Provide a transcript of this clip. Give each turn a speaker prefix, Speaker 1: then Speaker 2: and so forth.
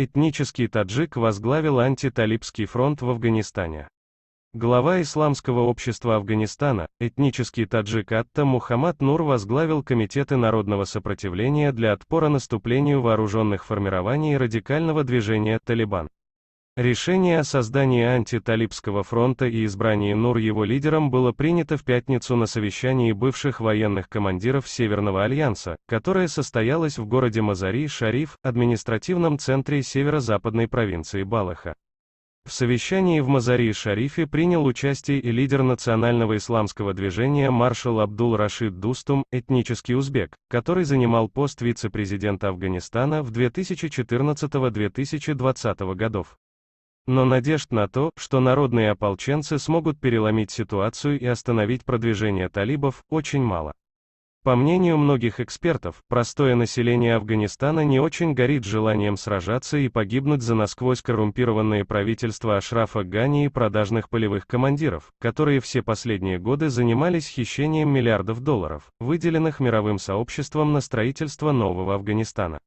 Speaker 1: Этнический таджик возглавил антиталибский фронт в Афганистане. Глава Исламского общества Афганистана, этнический таджик Атта Мухаммад Нур возглавил комитеты народного сопротивления для отпора наступлению вооруженных формирований радикального движения «Талибан». Решение о создании антиталибского фронта и избрании Нур его лидером было принято в пятницу на совещании бывших военных командиров Северного альянса, которое состоялось в городе Мазари-Шариф, административном центре северо-западной провинции Балаха. В совещании в Мазари-Шарифе принял участие и лидер национального исламского движения маршал Абдул-Рашид Дустум, этнический узбек, который занимал пост вице-президента Афганистана в 2014-2020 годов. Но надежд на то, что народные ополченцы смогут переломить ситуацию и остановить продвижение талибов, очень мало. По мнению многих экспертов, простое население Афганистана не очень горит желанием сражаться и погибнуть за насквозь коррумпированные правительства Ашрафа Гани и продажных полевых командиров, которые все последние годы занимались хищением миллиардов долларов, выделенных мировым сообществом на строительство нового Афганистана.